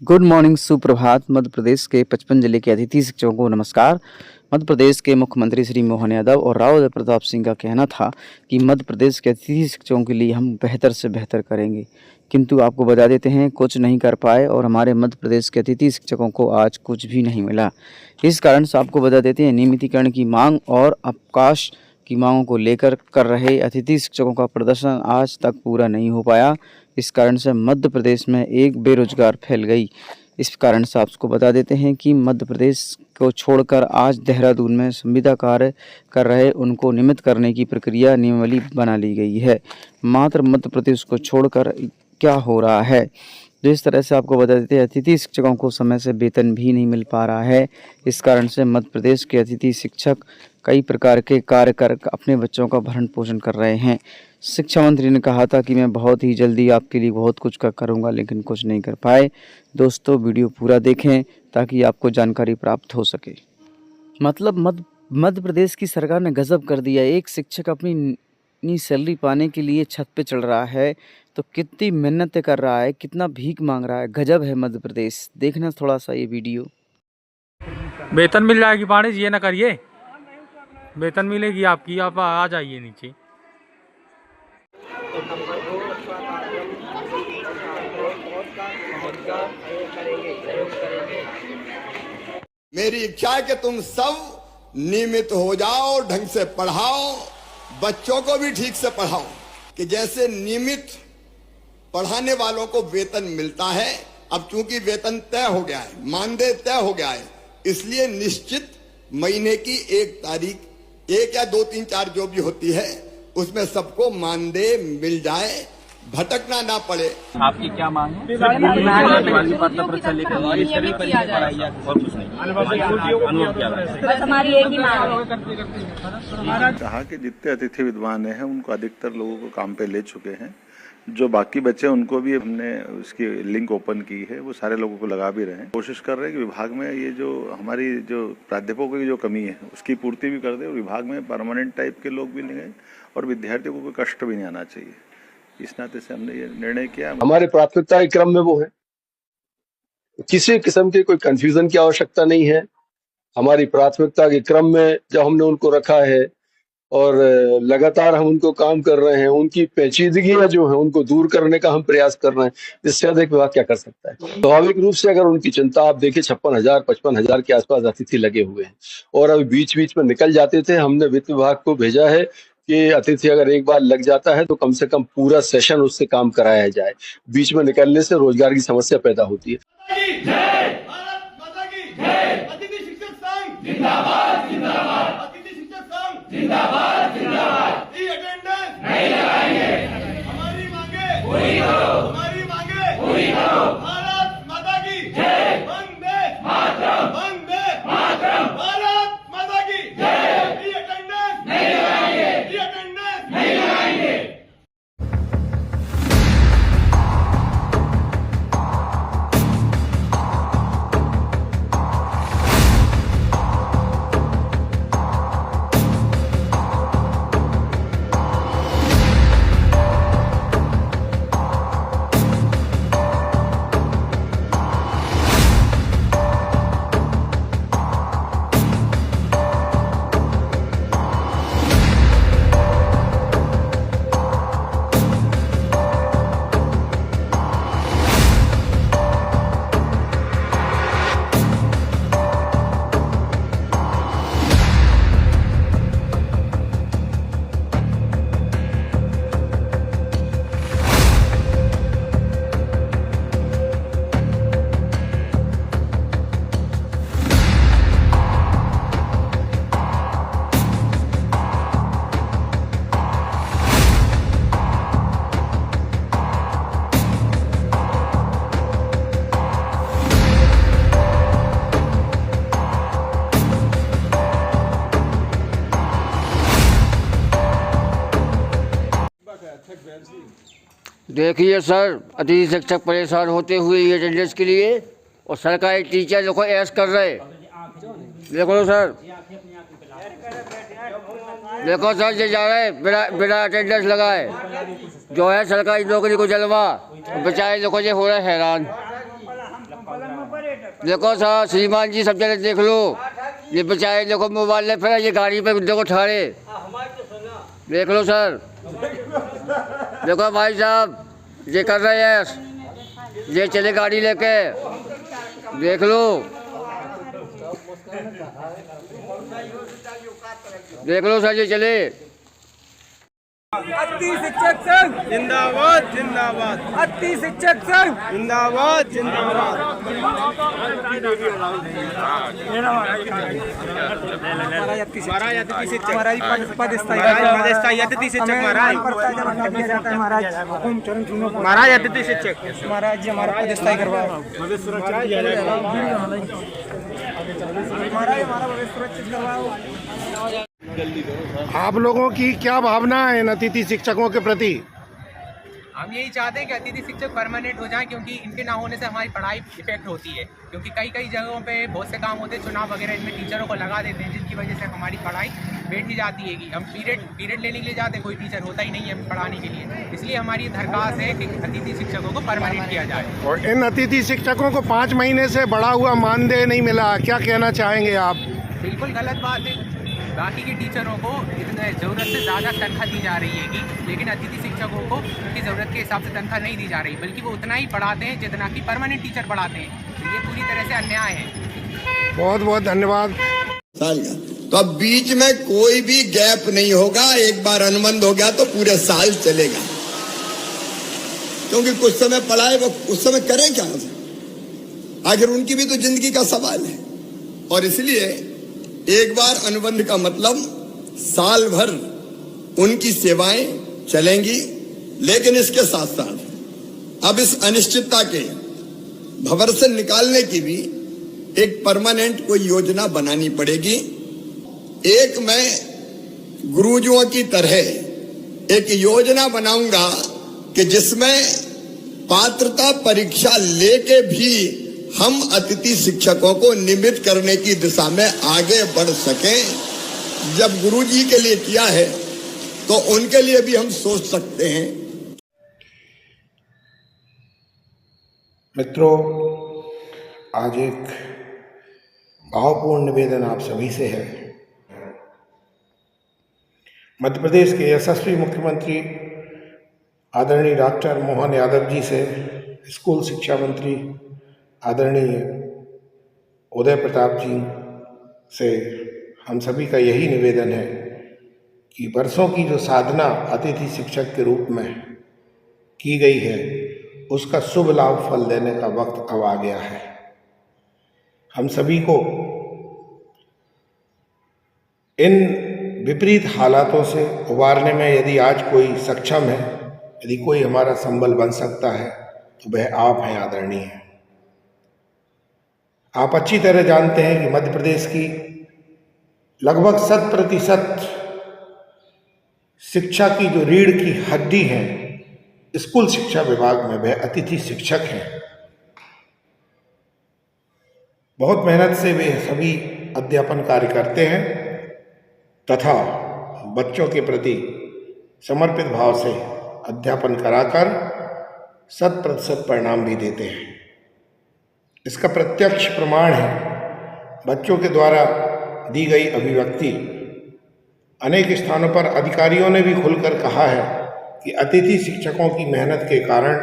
Good morning, सुप्रभात। मध्य प्रदेश के 55 जिले के अतिथि शिक्षकों को नमस्कार। मध्य प्रदेश के मुख्यमंत्री श्री मोहन यादव और राव प्रताप सिंह का कहना था कि मध्य प्रदेश के अतिथि शिक्षकों के लिए हम बेहतर से बेहतर करेंगे, किंतु आपको बता देते हैं कुछ नहीं कर पाए और हमारे मध्य प्रदेश के अतिथि शिक्षकों को आज कुछ भी नहीं मिला। इस कारण से आपको बता देते हैं नियमितीकरण की मांग और अवकाश की मांगों को लेकर कर रहे अतिथि शिक्षकों का प्रदर्शन आज तक पूरा नहीं हो पाया। इस कारण से मध्य प्रदेश में एक बेरोजगार फैल गई। इस कारण से आपको बता देते हैं कि मध्य प्रदेश को छोड़कर आज देहरादून में संविदा कार्य कर रहे उनको नियमित करने की प्रक्रिया नियमावली बना ली गई है। मात्र मध्य प्रदेश को छोड़कर क्या हो रहा है, जिस तरह से आपको बता देते हैं अतिथि शिक्षकों को समय से वेतन भी नहीं मिल पा रहा है। इस कारण से मध्य प्रदेश के अतिथि शिक्षक कई प्रकार के कार्य कर अपने बच्चों का भरण पोषण कर रहे हैं। शिक्षा मंत्री ने कहा था कि मैं बहुत ही जल्दी आपके लिए बहुत कुछ करूंगा, लेकिन कुछ नहीं कर पाए। दोस्तों, वीडियो पूरा देखें ताकि आपको जानकारी प्राप्त हो सके। मतलब मध्य प्रदेश की सरकार ने गजब कर दिया। एक शिक्षक अपनी सैलरी पाने के लिए छत पे चढ़ रहा है तो कितनी मेहनतें कर रहा है, कितना भीख मांग रहा है। गजब है मध्य प्रदेश। देखना थोड़ा सा ये वीडियो। वेतन मिल जाएगी पांडे जी, ये ना करिए, वेतन मिलेगी आपकी, आप आ जाइए नीचे। मेरी इच्छा है कि तुम सब नियमित हो जाओ, ढंग से पढ़ाओ, बच्चों को भी ठीक से पढ़ाओ। कि जैसे नियमित पढ़ाने वालों को वेतन मिलता है, अब चूंकि वेतन तय हो गया है, मानदेय तय हो गया है, इसलिए निश्चित महीने की 1 तारीख, 1 या 2, 3, 4 जो भी होती है, उसमें सबको मानदेय मिल जाए, भटकना ना पड़े। आपकी क्या मांग है? कहा कि जितने अतिथि विद्वान हैं उनको अधिकतर लोगों को काम पे ले चुके हैं। जो बाकी बच्चे उनको भी हमने उसकी लिंक ओपन की है, वो सारे लोगों को लगा भी रहे हैं। कोशिश कर रहे हैं कि विभाग में ये जो हमारी जो प्राध्यापकों की जो कमी है उसकी पूर्ति भी कर दे और विभाग में परमानेंट टाइप के लोग भी नहीं और विद्यार्थियों को कोई कष्ट भी नहीं आना चाहिए। इस नाते से हमने ये निर्णय किया। हमारे प्राथमिकता के क्रम में वो है, किसी किस्म के कोई कंफ्यूजन की आवश्यकता नहीं है। हमारी प्राथमिकता के क्रम में जब हमने उनको रखा है और लगातार हम उनको काम कर रहे हैं, उनकी पेचीदगियां जो है उनको दूर करने का हम प्रयास कर रहे हैं। इससे अधिक विभाग क्या कर सकता है? स्वाभाविक रूप से अगर उनकी चिंता आप देखिए 56,000-55,000 के आसपास अतिथि लगे हुए हैं और अभी बीच बीच में निकल जाते थे। हमने वित्त विभाग को भेजा है कि अतिथि अगर एक बार लग जाता है तो कम से कम पूरा सेशन उससे काम कराया जाए। बीच में निकलने से रोजगार की समस्या पैदा होती है। अतिथि शिक्षक संघ जिंदाबाद, जिंदाबाद। अतिथि शिक्षक संघ जिंदाबाद, जिंदाबाद। अटेंडेंस नहीं लगाएंगे, हमारी मांगे पूरी करो, हमारी मांगे पूरी करो। भारत माता की जय, वंदे मातरम, वंदे मातरम। भारत माता की जय। अटेंडेंस नहीं लगाएंगे, अटेंडेंस नहीं लगाएंगे। देखिए सर, अतिथि शिक्षक परेशान होते हुए ये अटेंडेंस के लिए और सरकारी टीचर देखो ऐश कर रहे। देख लो सर, देखो सर, ये जा रहे बिना बिना अटेंडेंस लगाए, जो है सरकारी नौकरी को जलवा, बेचारे देखो ये हो रहे हैरान। देखो सर श्रीमान जी, सब जगह देख लो, ये बेचारे देखो मोबाइल ले फिर ये गाड़ी पे देखो ठहरे, देख लो सर, देखो भाई साहब ये कर रहे हैं, ये चले गाड़ी लेके, देख लो, देख लो सर, ये चले। अति शिक्षक संघ जिंदाबाद जिंदाबाद, अति शिक्षक संघ जिंदाबाद जिंदाबाद। महाराज अतिथि शिक्षक महाराज जी हमारा पदस्थाई करवाओ, महाराज हमारा भविष्य सुरक्षित करवाओ। आप लोगों की क्या भावना है इन अतिथि शिक्षकों के प्रति? हम यही चाहते हैं कि अतिथि शिक्षक परमानेंट हो जाएं, क्योंकि इनके ना होने से हमारी पढ़ाई इफेक्ट होती है, क्योंकि कई जगहों पे बहुत से काम होते हैं, चुनाव वगैरह इनमें टीचरों को लगा देते हैं, जिसकी वजह से हमारी पढ़ाई बैठ ही जाती है कि हम पीरियड लेने के लिए जाते हैं, कोई टीचर होता ही नहीं है पढ़ाने के लिए। इसलिए हमारी दरख्वास्त है कि अतिथि शिक्षकों को परमानेंट किया जाए। और इन अतिथि शिक्षकों को 5 महीने से बढ़ा हुआ मानदेय नहीं मिला, क्या कहना चाहेंगे आप? बिल्कुल गलत बात है, बाकी के टीचरों को ज़रूरत से ज़्यादा तनख्वाह दी जा रही है, लेकिन अतिथि शिक्षकों को उनकी ज़रूरत के हिसाब से तनख्वाह नहीं दी जा रही, बल्कि वो उतना ही पढ़ाते हैं जितना कि परमानेंट टीचर पढ़ाते हैं। तो ये पूरी तरह से अन्याय है। बहुत बहुत धन्यवाद। साल का तो अब बीच में कोई भी गैप नहीं होगा, एक बार अनुबंध हो गया तो पूरे साल चलेगा, क्योंकि कुछ समय पढ़ाए वो उस समय करें क्या, आखिर उनकी भी तो जिंदगी का सवाल है। और इसलिए एक बार अनुबंध का मतलब साल भर उनकी सेवाएं चलेंगी, लेकिन इसके साथ साथ अब इस अनिश्चितता के भंवर से निकालने की भी एक परमानेंट कोई योजना बनानी पड़ेगी। एक मैं गुरुजियों की तरह एक योजना बनाऊंगा कि जिसमें पात्रता परीक्षा लेके भी हम अतिथि शिक्षकों को नियमित करने की दिशा में आगे बढ़ सकें। जब गुरुजी के लिए किया है तो उनके लिए भी हम सोच सकते हैं। मित्रों, आज एक भावपूर्ण निवेदन आप सभी से है। मध्य प्रदेश के यशस्वी मुख्यमंत्री आदरणीय डॉक्टर मोहन यादव जी से स्कूल शिक्षा मंत्री आदरणीय उदय प्रताप जी से हम सभी का यही निवेदन है कि वर्षों की जो साधना अतिथि शिक्षक के रूप में की गई है, उसका शुभ लाभ फल देने का वक्त अब आ गया है। हम सभी को इन विपरीत हालातों से उबारने में यदि आज कोई सक्षम है, यदि कोई हमारा संबल बन सकता है, तो वह आप हैं आदरणीय। आप अच्छी तरह जानते हैं कि मध्य प्रदेश की लगभग 100% शिक्षा की जो रीढ़ की हड्डी है स्कूल शिक्षा विभाग में, वह अतिथि शिक्षक हैं। बहुत मेहनत से वे सभी अध्यापन कार्य करते हैं तथा बच्चों के प्रति समर्पित भाव से अध्यापन कराकर 100% परिणाम भी देते हैं। इसका प्रत्यक्ष प्रमाण है बच्चों के द्वारा दी गई अभिव्यक्ति। अनेक स्थानों पर अधिकारियों ने भी खुलकर कहा है कि अतिथि शिक्षकों की मेहनत के कारण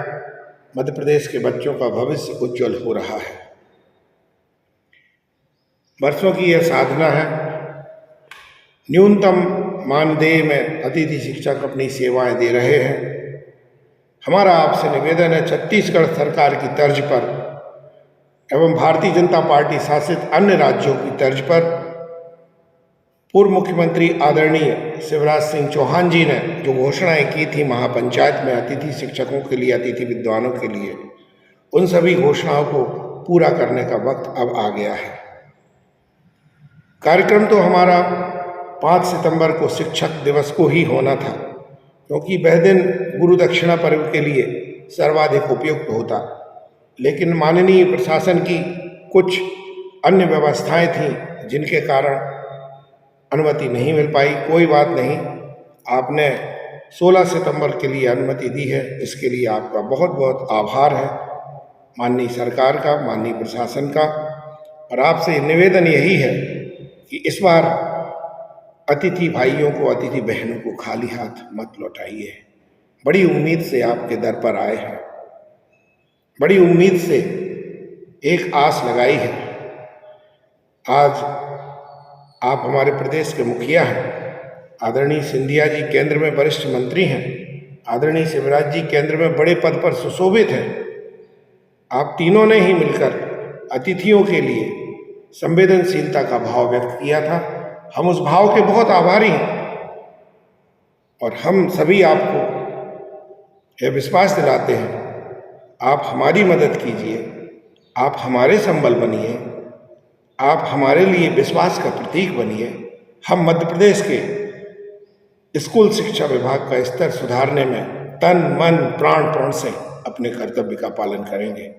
मध्य प्रदेश के बच्चों का भविष्य उज्जवल हो रहा है। वर्षों की यह साधना है। न्यूनतम मानदेय में अतिथि शिक्षक अपनी सेवाएं दे रहे हैं। हमारा आपसे निवेदन है, छत्तीसगढ़ सरकार की तर्ज पर एवं भारतीय जनता पार्टी शासित अन्य राज्यों की तर्ज पर पूर्व मुख्यमंत्री आदरणीय शिवराज सिंह चौहान जी ने जो घोषणाएं की थी महापंचायत में अतिथि शिक्षकों के लिए, अतिथि विद्वानों के लिए, उन सभी घोषणाओं को पूरा करने का वक्त अब आ गया है। कार्यक्रम तो हमारा 5 सितंबर को शिक्षक दिवस को ही होना था, क्योंकि वह दिन गुरु दक्षिणा पर्व के लिए सर्वाधिक उपयुक्त होता, लेकिन माननीय प्रशासन की कुछ अन्य व्यवस्थाएं थीं जिनके कारण अनुमति नहीं मिल पाई। कोई बात नहीं, आपने 16 सितंबर के लिए अनुमति दी है, इसके लिए आपका बहुत बहुत आभार है माननीय सरकार का, माननीय प्रशासन का। और आपसे निवेदन यही है कि इस बार अतिथि भाइयों को, अतिथि बहनों को खाली हाथ मत लौटाइए। बड़ी उम्मीद से आपके दर पर आए हैं, बड़ी उम्मीद से एक आस लगाई है। आज आप हमारे प्रदेश के मुखिया हैं, आदरणीय सिंधिया जी केंद्र में वरिष्ठ मंत्री हैं, आदरणीय शिवराज जी केंद्र में बड़े पद पर सुशोभित हैं। आप तीनों ने ही मिलकर अतिथियों के लिए संवेदनशीलता का भाव व्यक्त किया था। हम उस भाव के बहुत आभारी हैं और हम सभी आपको यह विश्वास दिलाते हैं, आप हमारी मदद कीजिए, आप हमारे संबल बनिए, आप हमारे लिए विश्वास का प्रतीक बनिए। हम मध्य प्रदेश के स्कूल शिक्षा विभाग का स्तर सुधारने में तन मन प्राण से अपने कर्तव्य का पालन करेंगे।